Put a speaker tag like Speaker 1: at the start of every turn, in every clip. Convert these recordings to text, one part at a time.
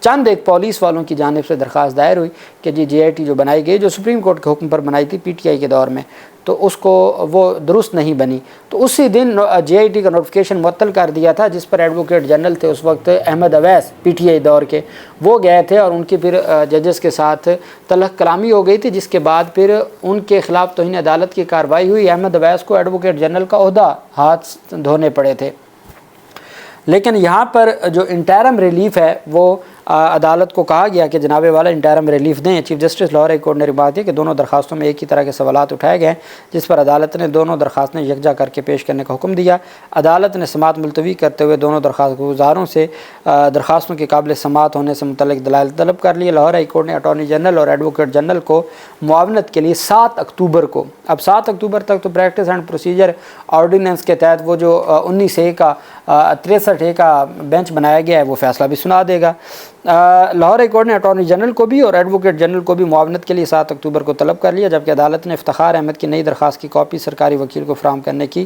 Speaker 1: چند ایک پولیس والوں کی جانب سے درخواست دائر ہوئی کہ جی آئی ٹی جو بنائی گئی، جو سپریم کورٹ کے حکم پر بنائی تھی پی ٹی آئی کے دور میں، تو اس کو وہ درست نہیں بنی، تو اسی دن جے آئی ٹی کا نوٹیفیکیشن معطل کر دیا تھا، جس پر ایڈوکیٹ جنرل تھے اس وقت Ahmed Owais P T I دور کے، وہ گئے تھے اور ان کی پھر ججز کے ساتھ تلخ کلامی ہو گئی تھی، جس کے بعد پھر ان کے خلاف توہین عدالت کی کارروائی ہوئی۔ احمد اویس کو ایڈوکیٹ جنرل کا عہدہ ہاتھ دھونے پڑے تھے۔ لیکن یہاں پر جو انٹرم ریلیف ہے وہ عدالت کو کہا گیا کہ جناب والا انٹرم ریلیف دیں۔ Chief justice Lahore high court نے بات کی کہ دونوں درخواستوں میں ایک ہی طرح کے سوالات اٹھائے گئے، جس پر عدالت نے دونوں درخواستیں یکجا کر کے پیش کرنے کا حکم دیا۔ عدالت نے سماعت ملتوی کرتے ہوئے دونوں درخواست گزاروں سے درخواستوں کے قابل سماعت ہونے سے متعلق دلائل طلب کر لیے۔ لاہور ہائی کورٹ نے اٹارنی جنرل اور ایڈوکیٹ جنرل کو معاونت کے لیے 7 اکتوبر کو، اب 7 اکتوبر تک تو پریکٹس اینڈ پروسیجر آرڈیننس کے تحت وہ جو 19A کا 63A کا بینچ بنایا گیا ہے وہ فیصلہ بھی سنا دے گا۔ لاہور ہائی کورٹ نے اٹارنی جنرل کو بھی اور ایڈوکیٹ جنرل کو بھی معاونت کے لیے 7 اکتوبر کو طلب کر لیا، جبکہ عدالت نے افتخار احمد کی نئی درخواست کی کاپی سرکاری وکیل کو فراہم کرنے کی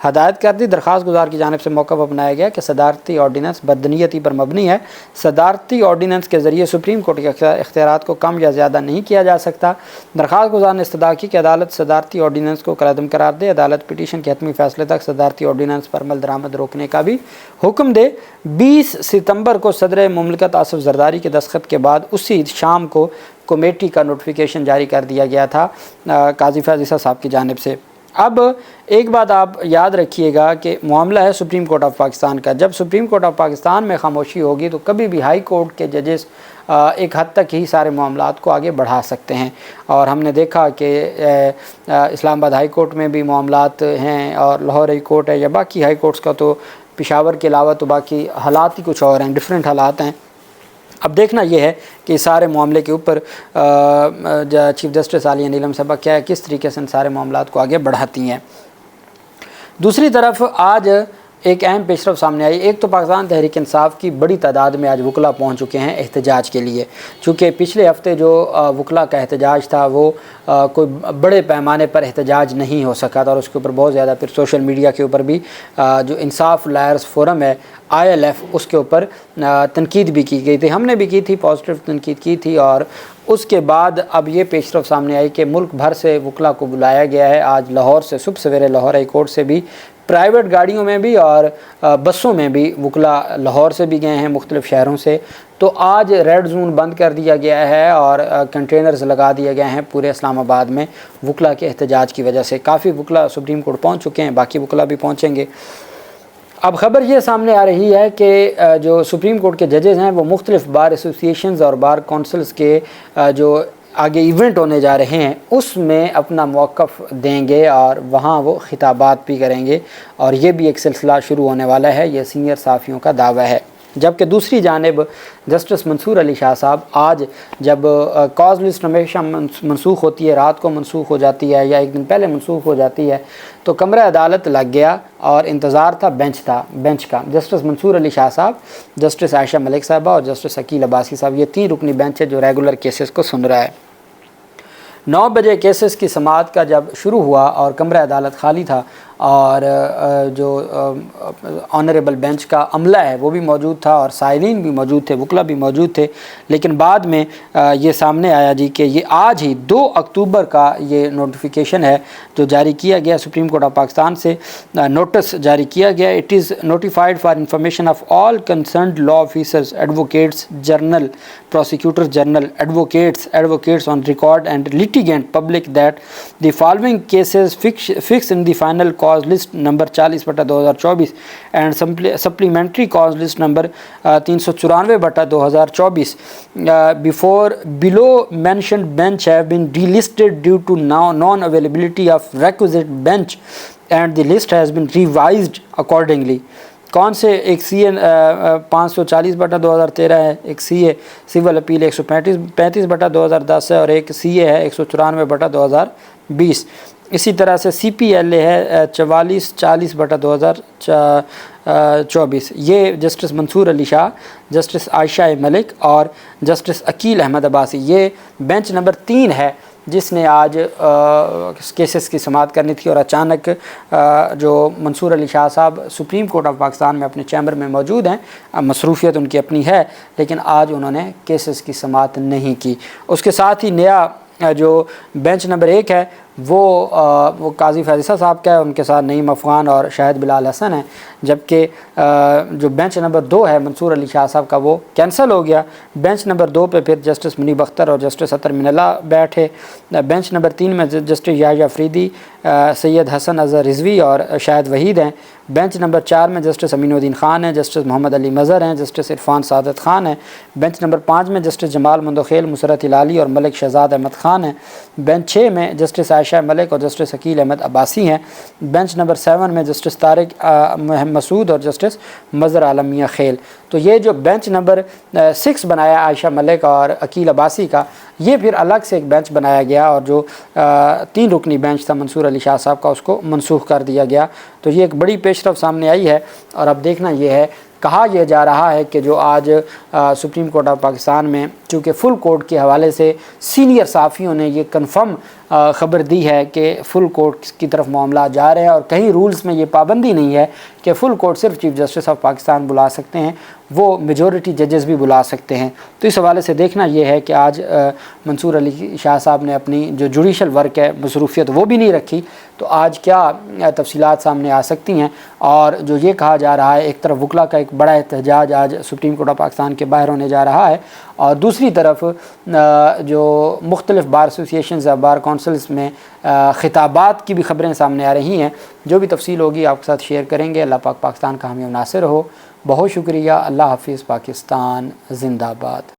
Speaker 1: ہدایت کر دی۔ درخواست گزار کی جانب سے موقف اپنایا گیا کہ صدارتی آرڈیننس بدنیتی پر مبنی ہے، صدارتی آرڈیننس کے ذریعے سپریم کورٹ کے اختیارات کو کم یا زیادہ نہیں کیا جا سکتا۔ درخواست گزار نے استدعا کی کہ عدالت صدارتی آرڈیننس کو کالعدم قرار دے، عدالت پٹیشن کے حتمی فیصلے تک صدارتی آرڈیننس پر عمل درآمد روکنے کا بھی حکم دے۔ 20 ستمبر کو صدر مملکت آصف زرداری کے دستخط کے بعد اسی شام کو کمیٹی کا نوٹیفیکیشن جاری کر دیا گیا تھا قاضی فیاض عیسیٰ صاحب کی جانب سے۔ اب ایک بات آپ یاد رکھیے گا کہ معاملہ ہے سپریم کورٹ آف پاکستان کا، جب سپریم کورٹ آف پاکستان میں خاموشی ہوگی تو کبھی بھی ہائی کورٹ کے ججز ایک حد تک ہی سارے معاملات کو آگے بڑھا سکتے ہیں، اور ہم نے دیکھا کہ اسلام آباد ہائی کورٹ میں بھی معاملات ہیں اور لاہور ہائی کورٹ ہے یا باقی ہائی کورٹس کا، تو پشاور کے علاوہ تو باقی حالات ہی کچھ اور ہیں، ڈیفرنٹ حالات ہیں۔ اب دیکھنا یہ ہے کہ سارے معاملے کے اوپر چیف جسٹس عالیہ نیلم صاحبہ کیا ہے، کس طریقے سے ان سارے معاملات کو آگے بڑھاتی ہیں۔ دوسری طرف آج ایک اہم پیش رفت سامنے آئی، ایک تو پاکستان تحریک انصاف کی بڑی تعداد میں آج وکلاء پہنچ چکے ہیں احتجاج کے لیے، چونکہ پچھلے ہفتے جو وکلاء کا احتجاج تھا وہ کوئی بڑے پیمانے پر احتجاج نہیں ہو سکا تھا، اور اس کے اوپر بہت زیادہ پھر سوشل میڈیا کے اوپر بھی جو انصاف لائرز فورم ہے ILF، اس کے اوپر تنقید بھی کی گئی تھی، ہم نے بھی کی تھی، پازیٹیو تنقید کی تھی، اور اس کے بعد اب یہ پیش رفت سامنے آئی کہ ملک بھر سے وکلاء کو بلایا گیا ہے۔ آج لاہور سے صبح سویرے لاہور ہائی کورٹ سے بھی پرائیویٹ گاڑیوں میں بھی اور بسوں میں بھی وکلاء لاہور سے بھی گئے ہیں، مختلف شہروں سے۔ تو آج ریڈ زون بند کر دیا گیا ہے اور کنٹینرز لگا دیے گئے ہیں پورے اسلام آباد میں وکلاء کے احتجاج کی وجہ سے۔ کافی وکلاء سپریم کورٹ پہنچ چکے ہیں، باقی وکلاء بھی پہنچیں گے۔ اب خبر یہ سامنے آ رہی ہے کہ جو سپریم کورٹ کے ججز ہیں وہ مختلف بار ایسوسیشنز اور بار کونسلز کے جو آگے ایونٹ ہونے جا رہے ہیں اس میں اپنا موقف دیں گے اور وہاں وہ خطابات بھی کریں گے، اور یہ بھی ایک سلسلہ شروع ہونے والا ہے، یہ سینئر صحافیوں کا دعویٰ ہے۔ جبکہ دوسری جانب جسٹس منصور علی شاہ صاحب آج جب کاز لسٹ ہمیشہ منسوخ ہوتی ہے، رات کو منسوخ ہو جاتی ہے یا ایک دن پہلے منسوخ ہو جاتی ہے، تو کمرہ عدالت لگ گیا اور انتظار تھا بینچ کا۔ جسٹس منصور علی شاہ صاحب، جسٹس عائشہ ملک صاحبہ اور جسٹس عقیل عباسی صاحب، یہ 3 رکنی بینچ ہے جو ریگولر کیسز کو سن رہا ہے۔ 9 بجے کیسز کی سماعت کا جب شروع ہوا اور کمرہ عدالت خالی تھا اور جو آنریبل بینچ کا عملہ ہے وہ بھی موجود تھا اور سائلین بھی موجود تھے، وکلاء بھی موجود تھے، لیکن بعد میں یہ سامنے آیا جی کہ یہ آج ہی 2 اکتوبر کا یہ نوٹیفیکیشن ہے جو جاری کیا گیا سپریم کورٹ آف پاکستان سے، نوٹس جاری کیا گیا۔ It is notified for information of all concerned law officers, advocates general, prosecutor general, advocates on record and litigant public that the following cases fixed in the final cause list number 40/2024 and supplementary cause list number 394/2024 below mentioned bench have been delisted due to non-availability of requisite bench and the list has been revised accordingly۔ کون سے؟ ایک سی اے 540/2013 ہے، ایک سی اے civil appeal 135/2010 ہے، اور ایک سی اے ہے 194/2020۔ اسی طرح سے سی پی ایل اے ہے 4440/2024۔ یہ جسٹس منصور علی شاہ، جسٹس عائشہ ملک اور جسٹس عقیل احمد عباسی، یہ بینچ نمبر 3 ہے جس نے آج کیسز کی سماعت کرنی تھی، اور اچانک جو منصور علی شاہ صاحب سپریم کورٹ آف پاکستان میں اپنے چیمبر میں موجود ہیں، مصروفیت ان کی اپنی ہے، لیکن آج انہوں نے کیسز کی سماعت نہیں کی۔ اس کے ساتھ ہی نیا جو بینچ نمبر 1 ہے وہ قاضی فیضہ صاحب کا ہے، ان کے ساتھ نعیم افغان اور شاہد بلال حسن ہیں، جبکہ جو بینچ نمبر 2 ہے منصور علی شاہ صاحب کا وہ کینسل ہو گیا۔ بینچ نمبر 2 پہ پھر جسٹس منیب اختر اور جسٹس اطہر من اللہ بیٹھے۔ بینچ نمبر 3 میں جسٹس یحییٰ فریدی، سید حسن اظہر رضوی اور شاہد وحید ہیں۔ بینچ نمبر 4 میں جسٹس امین الدین خان ہیں، جسٹس محمد علی مظہر ہیں، جسٹس عرفان سعادت خان ہیں۔ بینچ نمبر 5 میں جسٹس جمال مندوخیل، مسرت ہلالی اور ملک شہزاد احمد خان ہیں۔ بینچ 6 میں جسٹس عائشہ ملک اور جسٹس عقیل احمد عباسی ہیں۔ بینچ نمبر 7 میں جسٹس طارق مسعود اور جسٹس مظہر عالم میاں خیل۔ تو یہ جو بینچ نمبر 6 بنایا عائشہ ملک اور عقیل عباسی کا، یہ پھر الگ سے ایک بینچ بنایا گیا، اور جو 3 رکنی بینچ تھا منصور علی شاہ صاحب کا، اس کو منسوخ کر دیا گیا۔ تو یہ ایک بڑی پیش رفت سامنے آئی ہے، اور اب دیکھنا یہ ہے، کہا یہ جا رہا ہے کہ جو آج سپریم کورٹ آف پاکستان میں چونکہ فل کورٹ کے حوالے سے سینئر صحافیوں نے یہ کنفرم خبر دی ہے کہ فل کورٹ کی طرف معاملات جا رہے ہیں، اور کہیں رولز میں یہ پابندی نہیں ہے کہ فل کورٹ صرف چیف جسٹس آف پاکستان بلا سکتے ہیں، وہ میجورٹی ججز بھی بلا سکتے ہیں۔ تو اس حوالے سے دیکھنا یہ ہے کہ آج منصور علی شاہ صاحب نے اپنی جو جوڈیشل ورک ہے، مصروفیت وہ بھی نہیں رکھی، تو آج کیا تفصیلات سامنے آ سکتی ہیں۔ اور جو یہ کہا جا رہا ہے، ایک طرف وکلا کا ایک بڑا احتجاج آج سپریم کورٹ آف پاکستان کے باہر ہونے جا رہا ہے، اور دوسری طرف جو مختلف بار ایسوسیشنز یا بار کونسلز میں خطابات کی بھی خبریں سامنے آ رہی ہیں۔ جو بھی تفصیل ہوگی آپ کے ساتھ شیئر کریں گے۔ اللہ پاک پاکستان کا حامی و ناصر ہو۔ بہت شکریہ۔ اللہ حافظ۔ پاکستان زندہ باد۔